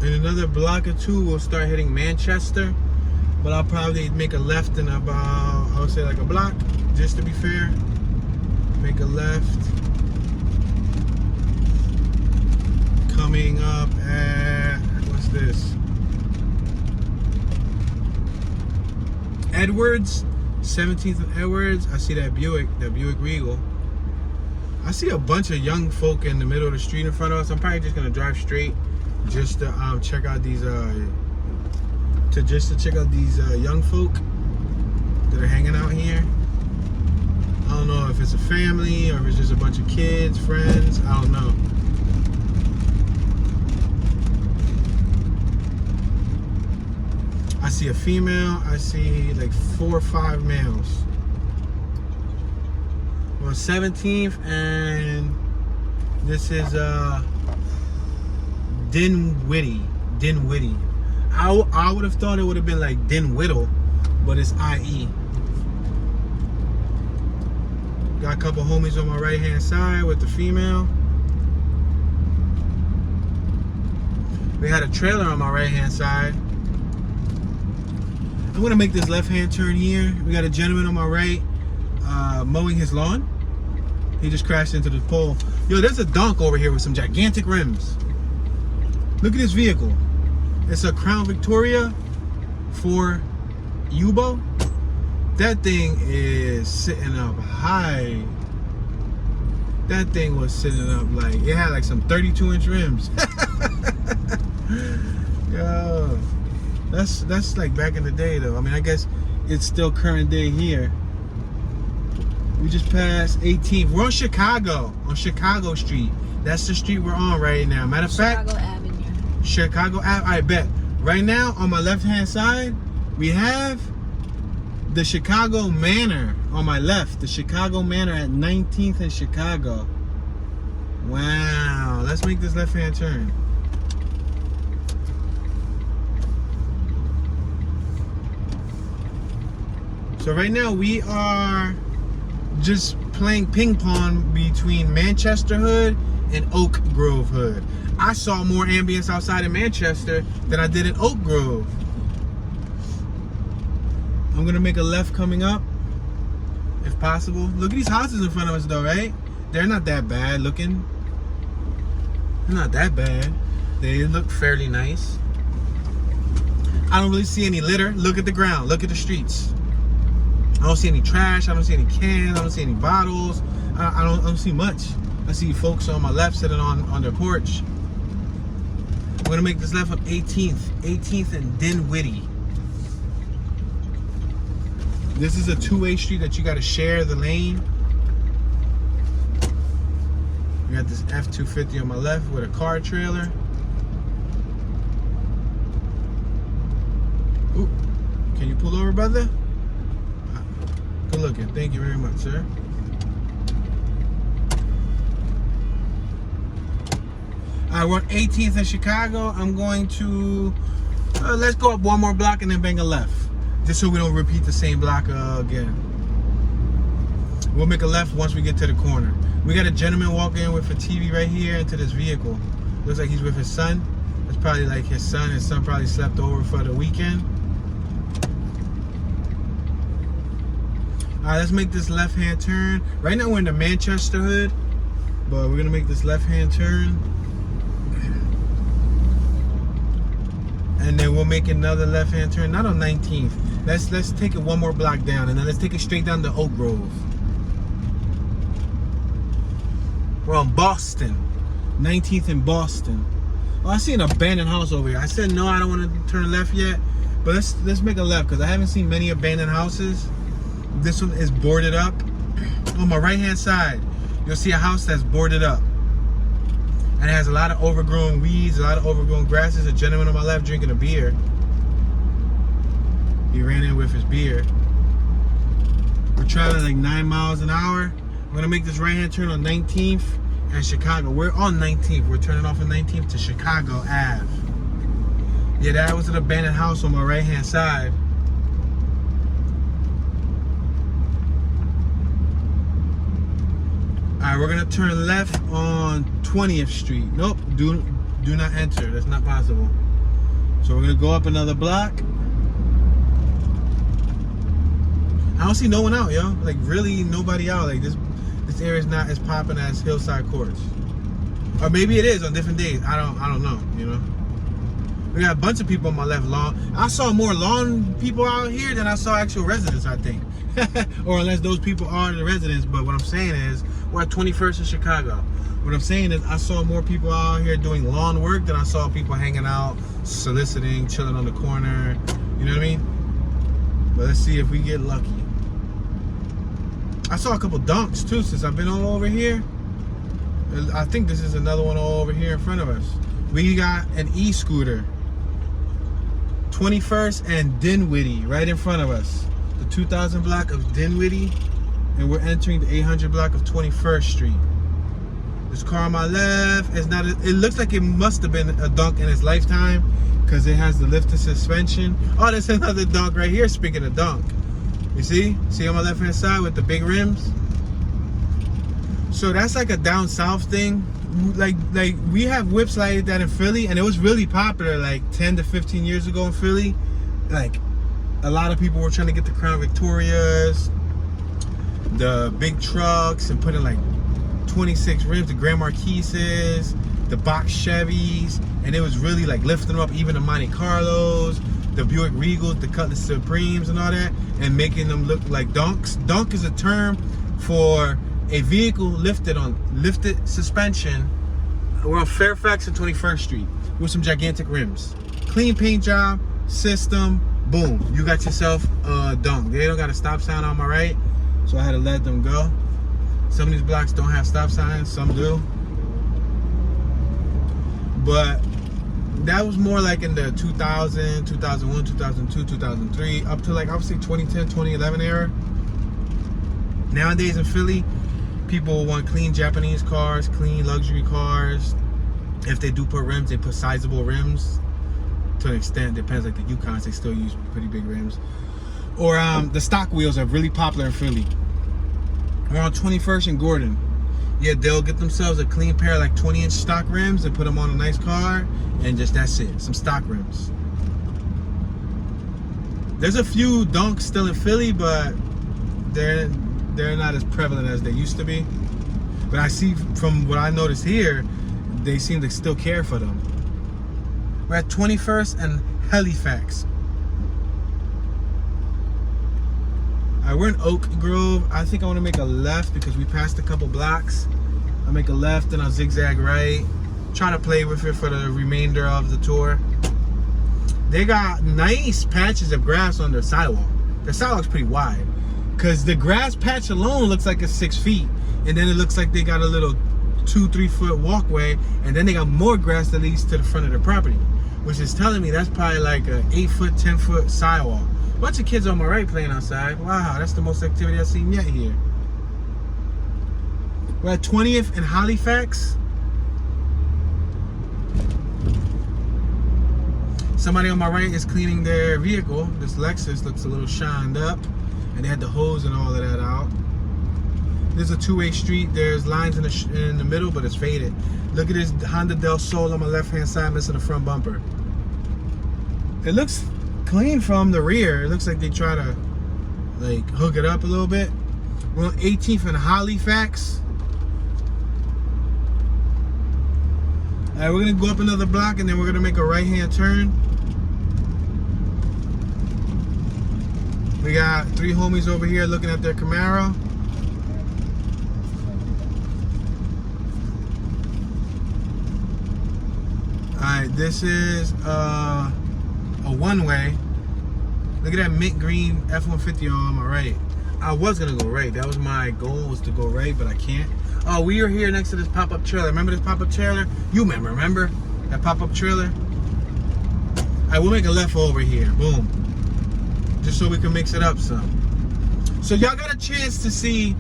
S1: In another block or two, we'll start hitting Manchester. But I'll probably make a left in about, I would say like a block, just to be fair. Make a left. Coming up at, what's this? Edwards, 17th and Edwards. I see that Buick Regal. I see a bunch of young folk in the middle of the street in front of us. I'm probably just gonna drive straight just to check out these young folk that are hanging out here. I don't know if it's a family or if it's just a bunch of kids, friends. I don't know. I see a female. I see like 4 or 5 males. We're on 17th, and this is Dinwiddie. I would have thought it would have been like Dinwiddle, but it's IE. Got a couple homies on my right hand side with the female. We had a trailer on my right hand side. I'm gonna make this left hand turn here. We got a gentleman on my right mowing his lawn. He just crashed into the pole. Yo, there's a donk over here with some gigantic rims. Look at this vehicle. It's a Crown Victoria for Yubo. That thing is sitting up high. That thing was sitting up like, it had like some 32-inch rims. Yo, that's like back in the day though. I mean, I guess it's still current day here. We just passed 18th. We're on Chicago Street. That's the street we're on right now. Matter of fact, Chicago Ave. I bet. Right now, on my left-hand side, we have the Chicago Manor on my left. The Chicago Manor at 19th and Chicago. Wow. Let's make this left-hand turn. So right now, we are just playing ping pong between Manchester Hood and Oak Grove Hood. I saw more ambience outside in Manchester than I did in Oak Grove. I'm gonna make a left coming up, if possible. Look at these houses in front of us though, right? They're not that bad looking. They're not that bad. They look fairly nice. I don't really see any litter. Look at the ground, look at the streets. I don't see any trash, I don't see any cans, I don't see any bottles. I don't see much. I see folks on my left sitting on their porch. We're gonna make this left on 18th and Dinwiddie. This is a two-way street that you gotta share the lane. We got this F-250 on my left with a car trailer. Ooh, can you pull over, brother? Good looking, thank you very much, sir. We're on 18th in Chicago. I'm going to, let's go up one more block and then bang a left. Just so we don't repeat the same block again. We'll make a left once we get to the corner. We got a gentleman walking in with a TV right here into this vehicle. Looks like he's with his son. It's probably like his son. His son probably slept over for the weekend. All right, let's make this left-hand turn. Right now we're in the Manchester Hood, but we're gonna make this left-hand turn. And then we'll make another left-hand turn, not on 19th. Let's take it one more block down, and then let's take it straight down to Oak Grove. We're on Boston, 19th in Boston. Oh, I see an abandoned house over here. I said no, I don't want to turn left yet, but let's make a left because I haven't seen many abandoned houses. This one is boarded up. On my right-hand side, you'll see a house that's boarded up. And it has a lot of overgrown weeds, a lot of overgrown grasses. A gentleman on my left drinking a beer. He ran in with his beer. We're traveling like 9 miles an hour. We're gonna make this right-hand turn on 19th and Chicago. We're on 19th. We're turning off on 19th to Chicago Ave. Yeah, that was an abandoned house on my right-hand side. Alright, we're gonna turn left on 20th Street. Nope, do not enter. That's not possible. So we're gonna go up another block. I don't see no one out, yo. Like really nobody out. Like this area is not as popping as Hillside Courts. Or maybe it is on different days. I don't know, you know. We got a bunch of people on my left lawn. I saw more lawn people out here than I saw actual residents, I think. Or unless those people are the residents. But what I'm saying is, we're at 21st in Chicago. What I'm saying is, I saw more people out here doing lawn work than I saw people hanging out, soliciting, chilling on the corner. You know what I mean? But let's see if we get lucky. I saw a couple dunks too since I've been all over here. I think this is another one all over here in front of us. We got an e-scooter. 21st and Dinwiddie right in front of us. The 2000 block of Dinwiddie, and we're entering the 800 block of 21st Street. This car on my left is not. It looks like it must have been a dunk in its lifetime because it has the lifted suspension. Oh, there's another dunk right here. Speaking of dunk, you see on my left hand side with the big rims. So that's like a down south thing. Like we have whips like that in Philly, and it was really popular like 10 to 15 years ago in Philly. Like a lot of people were trying to get the Crown Victorias, the big trucks, and put in like 26 rims, the Grand Marquises, the box Chevys, and it was really like lifting them up, even the Monte Carlos, the Buick Regals, the Cutlass Supremes and all that, and making them look like dunks. Dunk is a term for a vehicle lifted suspension. We're on Fairfax and 21st Street with some gigantic rims. Clean paint job, system, boom. You got yourself a dunk. They don't got a stop sign on my right, so I had to let them go. Some of these blocks don't have stop signs, some do. But that was more like in the 2000, 2001, 2002, 2003, up to like obviously 2010, 2011 era. Nowadays in Philly, people want clean Japanese cars, clean luxury cars. If they do put rims, they put sizable rims. To an extent, depends. Like the Yukons, they still use pretty big rims. Or the stock wheels are really popular in Philly. We're on 21st and Gordon. Yeah, they'll get themselves a clean pair of like 20-inch stock rims and put them on a nice car, and just that's it. Some stock rims. There's a few dunks still in Philly, but they're not as prevalent as they used to be. But I see from what I noticed here, they seem to still care for them. We're at 21st and Halifax. Alright, we're in Oak Grove. I think I want to make a left because we passed a couple blocks. I'll make a left and I'll zigzag right. Try to play with it for the remainder of the tour. They got nice patches of grass on their sidewalk. Their sidewalk's pretty wide. Because the grass patch alone looks like it's 6 feet. And then it looks like they got a little 2-3 foot walkway. And then they got more grass that leads to the front of their property. Which is telling me that's probably like a 8 foot, 10 foot sidewalk. Bunch of kids on my right playing outside. Wow, that's the most activity I've seen yet here. We're at 20th and Halifax. Somebody on my right is cleaning their vehicle. This Lexus looks a little shined up. And they had the hose and all of that out. There's a two-way street. There's lines in the middle, but it's faded. Look at this Honda Del Sol on my left-hand side, missing the front bumper. It looks clean from the rear. It looks like they try to like hook it up a little bit. We're on 18th and Halifax. All right, we're gonna go up another block and then we're gonna make a right-hand turn. We got 3 homies over here looking at their Camaro. Alright, this is a one-way. Look at that mint green F-150 on my right. I was gonna go right. That was my goal, was to go right, but I can't. Oh, we are here next to this pop-up trailer. Remember this pop-up trailer? You remember that pop-up trailer? Alright, we'll make a left over here. Boom. Just so we can mix it up some. So y'all got a chance to see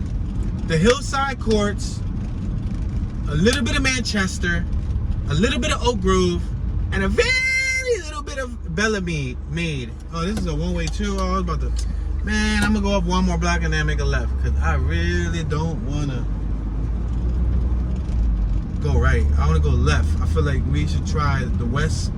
S1: the Hillside courts, a little bit of Manchester, a little bit of Oak Grove, and a very little bit of Bellamade. Oh, this is a one-way too. Oh, I was about to, man, I'm gonna go up one more block and then make a left because I really don't wanna go right. I wanna go left. I feel like we should try the west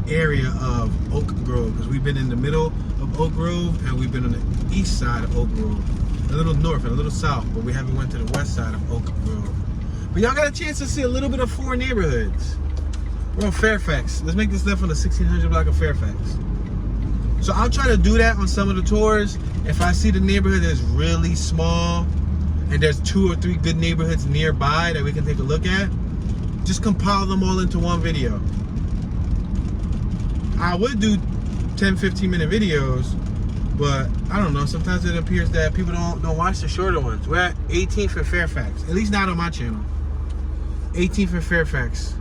S1: area of Oak Grove because we've been in the middle of Oak Grove and we've been on the east side of Oak Grove, a little north and a little south, but we haven't went to the west side of Oak Grove. But y'all got a chance to see a little bit of 4 neighborhoods. We're on Fairfax. Let's make this left on the 1600 block of Fairfax. So I'll try to do that on some of the tours. If I see the neighborhood that's really small and there's 2 or 3 good neighborhoods nearby that we can take a look at, just compile them all into one video. I would do 10-15 minute videos, but I don't know, sometimes it appears that people don't watch the shorter ones. We're at 18th and Fairfax, at least not on my channel. 18th and Fairfax.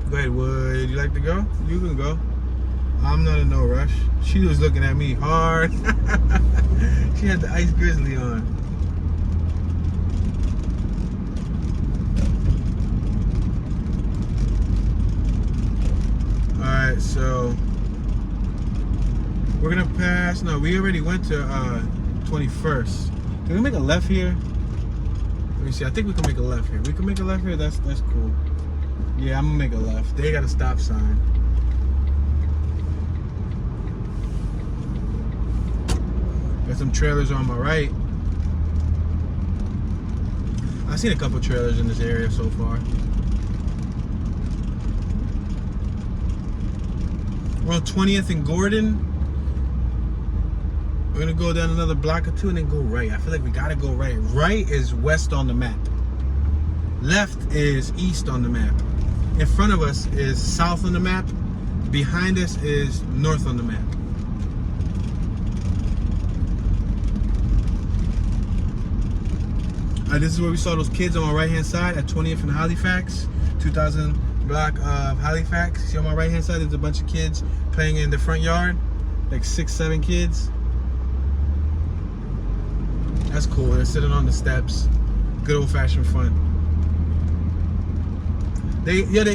S1: Go ahead, would you like to go? You can go. I'm not in no rush. She was looking at me hard. She had the Ice Grizzly on. Alright, so we're gonna pass. No, we already went to 21st. Can we make a left here? Let me see. I think we can make a left here. We can make a left here. That's cool. Yeah, I'm gonna make a left. They got a stop sign. Got some trailers on my right. I've seen a couple trailers in this area so far. We're on 20th and Gordon. We're gonna go down another block or 2 and then go right. I feel like we gotta go right. Right is west on the map. Left is east on the map. In front of us is south on the map. Behind us is north on the map. This is where we saw those kids on my right hand side at 20th and Halifax, 2000 block of Halifax. See on my right hand side, there's a bunch of kids playing in the front yard, like 6-7 kids. That's cool. They're sitting on the steps. Good old fashioned fun.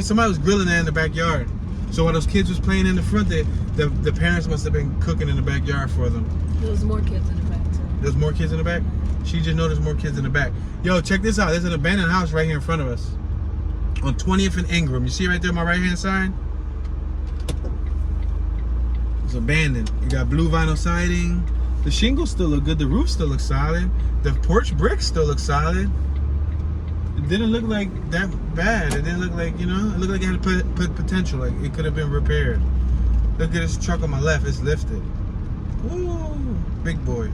S1: Somebody was grilling there in the backyard. So while those kids was playing in the front, the parents must have been cooking in the backyard for them.
S2: There was more kids in the back too.
S1: There's more kids in the back? She just noticed more kids in the back. Yo, check this out. There's an abandoned house right here in front of us. On 20th and Ingram. You see right there on my right hand side? It's abandoned. You got blue vinyl siding. The shingles still look good. The roof still looks solid. The porch bricks still look solid. It didn't look like that bad. It didn't look like, you know, it looked like it had put potential. Like it could have been repaired. Look at this truck on my left. It's lifted. Ooh, big boy.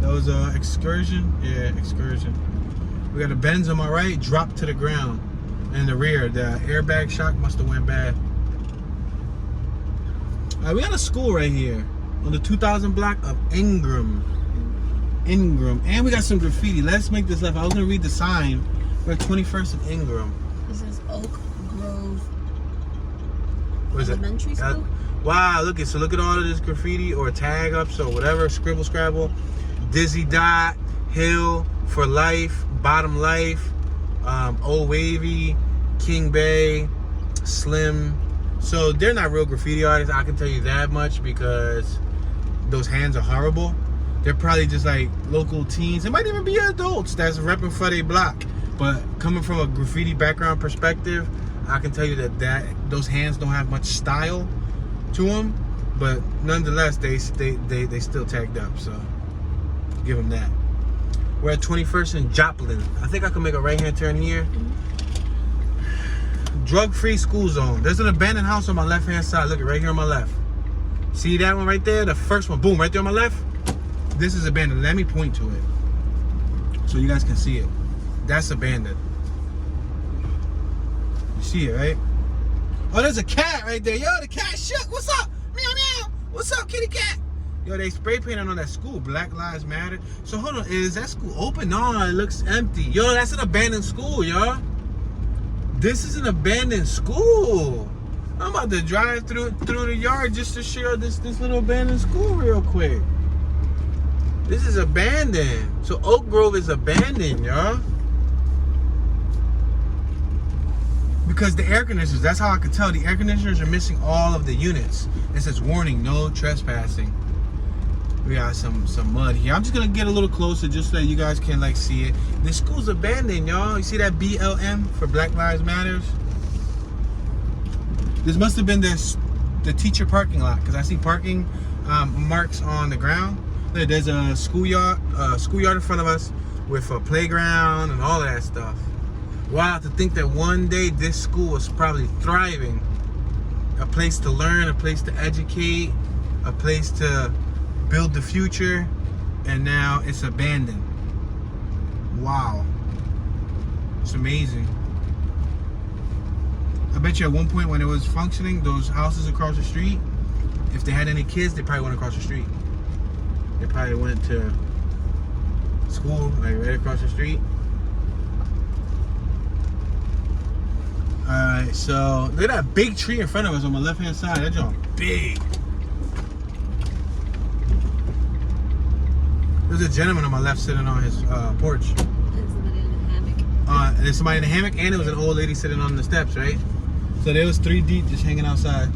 S1: That was Excursion. Yeah, Excursion. We got a Benz on my right, dropped to the ground. In the rear, the airbag shock must have went bad. We got a school right here on the 2000 block of Ingram. And we got some graffiti. Let's make this left. I was gonna read the sign. We're at 21st and Ingram.
S2: This is Oak Grove
S1: What is
S2: Elementary
S1: it?
S2: School.
S1: Wow, look at all of this graffiti or tag ups or whatever, scribble scrabble. Dizzy Dot, Hill for Life, Bottom Life, Old Wavy, King Bay, Slim. So they're not real graffiti artists, I can tell you that much, because those hands are horrible. They're probably just like local teens. It might even be adults that's repping for their block. But coming from a graffiti background perspective, I can tell you that those hands don't have much style to them. But nonetheless, they still tagged up. So give them that. We're at 21st and Joplin. I think I can make a right-hand turn here. Drug-free school zone. There's an abandoned house on my left-hand side. Look, right here on my left. See that one right there? The first one. Boom, right there on my left. This is abandoned. Let me point to it so you guys can see it. That's abandoned. You see it, right? Oh, there's a cat right there. Yo, the cat shook. What's up? Meow, meow. What's up, kitty cat? Yo, they spray painted on that school. Black Lives Matter. So hold on, is that school open? No, it looks empty. Yo, that's an abandoned school, y'all. This is an abandoned school. I'm about to drive through the yard just to show this little abandoned school real quick. This is abandoned. So Oak Grove is abandoned, y'all. Because the air conditioners, that's how I could tell. The air conditioners are missing all of the units. It says warning, no trespassing. We got some mud here. I'm just gonna get a little closer just so that you guys can like see it. This school's abandoned, y'all. You see that BLM for Black Lives Matters? This must have been the teacher parking lot, because I see parking marks on the ground. There's a schoolyard in front of us with a playground and all of that stuff. Wow, to think that one day this school was probably thriving. A place to learn, a place to educate, a place to build the future, and now it's abandoned. Wow. It's amazing. I bet you at one point when it was functioning, those houses across the street, if they had any kids, they probably went across the street. They probably went to school, like right across the street. Alright, so look at that big tree in front of us on my left hand side. That joint big. There's a gentleman on my left sitting on his porch.
S2: There's somebody in a hammock.
S1: There's somebody in a hammock, and there was an old lady sitting on the steps, right? So there was 3 deep just hanging outside.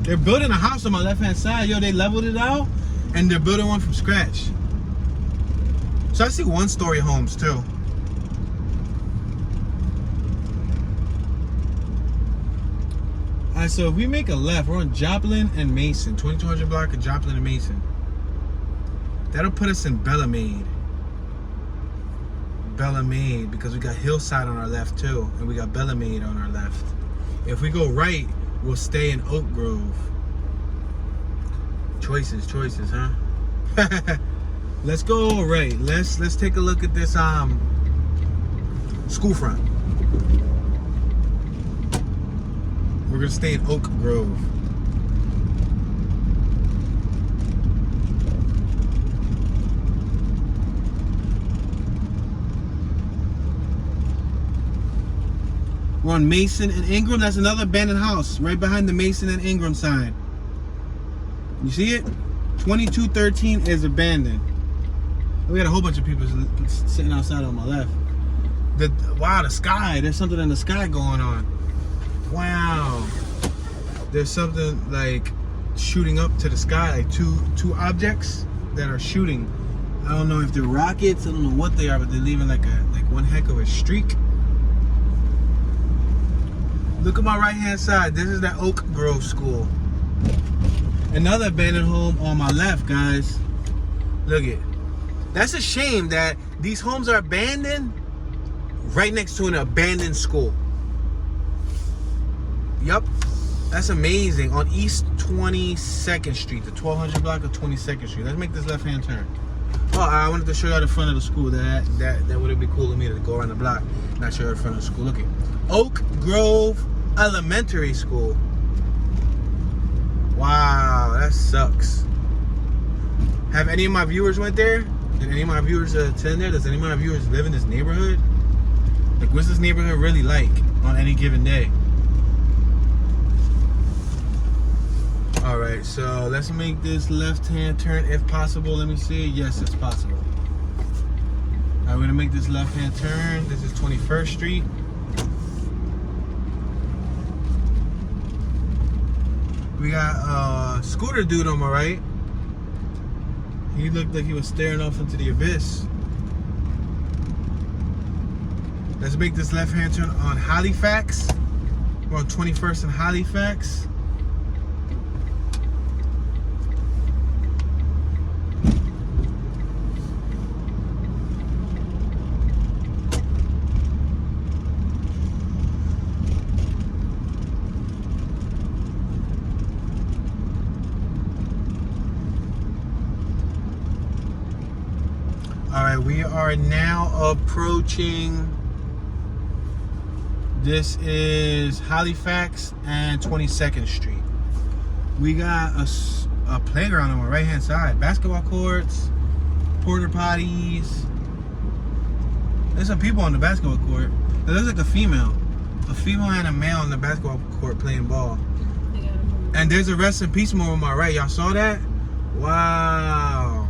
S1: They're building a house on my left hand side. Yo, they leveled it out and they're building one from scratch. So I see 1-story homes too. Alright, so if we make a left, we're on Joplin and Mason, 2200 block of Joplin and Mason. That'll put us in Bellamade. Bellamade, because we got Hillside on our left too, and we got Bellamade on our left. If we go right, we'll stay in Oak Grove. Choices, huh? Let's go right. Let's take a look at this school front. We're gonna stay in Oak Grove. We're on Mason and Ingram. That's another abandoned house right behind the Mason and Ingram sign. You see it? 2213 is abandoned. We got a whole bunch of people sitting outside on my left. Wow, the sky. There's something in the sky going on. Wow. There's something like shooting up to the sky, like two objects that are shooting. I don't know if they're rockets. I don't know what they are, but they're leaving like one heck of a streak. Look at my right hand side. This is that Oak Grove School. Another abandoned home on my left, guys. Look it. That's a shame that these homes are abandoned right next to an abandoned school. Yup. That's amazing. On East 22nd Street, the 1200 block of 22nd Street. Let's make this left-hand turn. Oh, I wanted to show you the front of the school. That would be cool of me to go around the block, not show you the front of the school. Look at Oak Grove Elementary School. Wow, that sucks. Have any of my viewers went there? Did any of my viewers attend there? Does any of my viewers live in this neighborhood? Like, what's this neighborhood really like on any given day? All right, so let's make this left-hand turn if possible. Let me see. Yes, it's possible. All right, we're gonna make this left-hand turn. This is 21st Street. We got a scooter dude on my right. He looked like he was staring off into the abyss. Let's make this left-hand turn on Halifax. We're on 21st and Halifax. Alright, we are now approaching, this is Halifax and 22nd Street. We got a playground on my right hand side. Basketball courts, porta potties. There's some people on the basketball court. There's like a female and a male on the basketball court playing ball. And there's a rest in peace memorial on my right. Y'all saw that? Wow.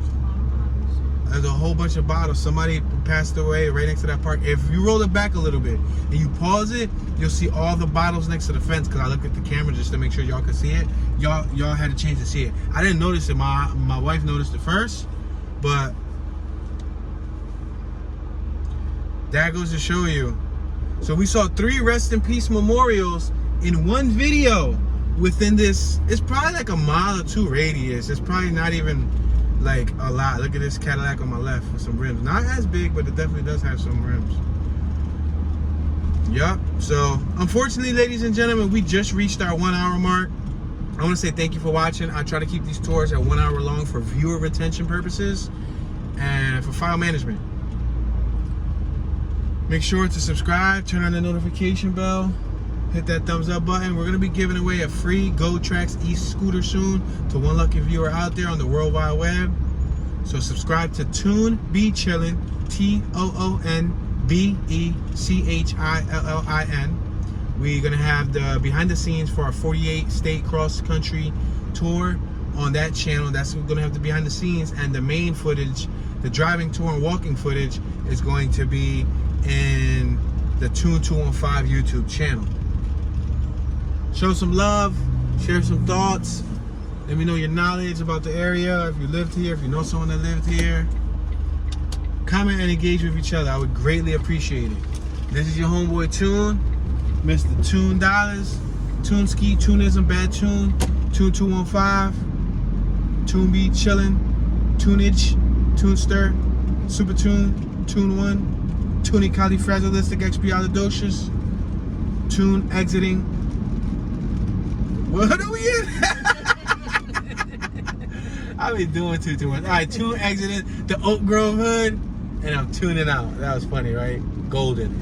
S1: There's a whole bunch of bottles. Somebody passed away right next to that park. If you roll it back a little bit and you pause it, you'll see all the bottles next to the fence, because I looked at the camera just to make sure y'all could see it. Y'all had a chance to see it. I didn't notice it. My wife noticed it first, but that goes to show you. So we saw 3 rest in peace memorials in one video. within this, it's probably like a mile or two radius. It's probably not even like a lot. Look at this Cadillac on my left with some rims. Not as big, but it definitely does have some rims. Yup. So unfortunately, ladies and gentlemen, we just reached our 1 hour mark. I want to say thank you for watching. I try to keep these tours at 1 hour long for viewer retention purposes and for file management. Make sure to subscribe, turn on the notification bell, hit that thumbs up button. We're going to be giving away a free Go Tracks East scooter soon to one lucky viewer out there on the World Wide Web. So subscribe to Toon Be Chillin', TOONBECHILLIN. We're going to have the behind the scenes for our 48 state cross country tour on that channel. That's going to have the behind the scenes, and the main footage, the driving tour and walking footage, is going to be in the Toon 215 YouTube channel. Show some love, share some thoughts. Let me know your knowledge about the area, if you lived here, if you know someone that lived here. Comment and engage with each other. I would greatly appreciate it. This is your homeboy Toon, Mr. Toon Dollars, Toon Ski, Toonism, Bad Toon, Toon 215, Toon Be Chillin', Toonage, Toonster, Super Toon, Toon 1, Toonie Kali Fragilistic Expialidocious, Toon Exiting. What are we in? I've been doing too much. Alright, Toon Exiting the Oak Grove Hood, and I'm tuning out. That was funny, right? Golden.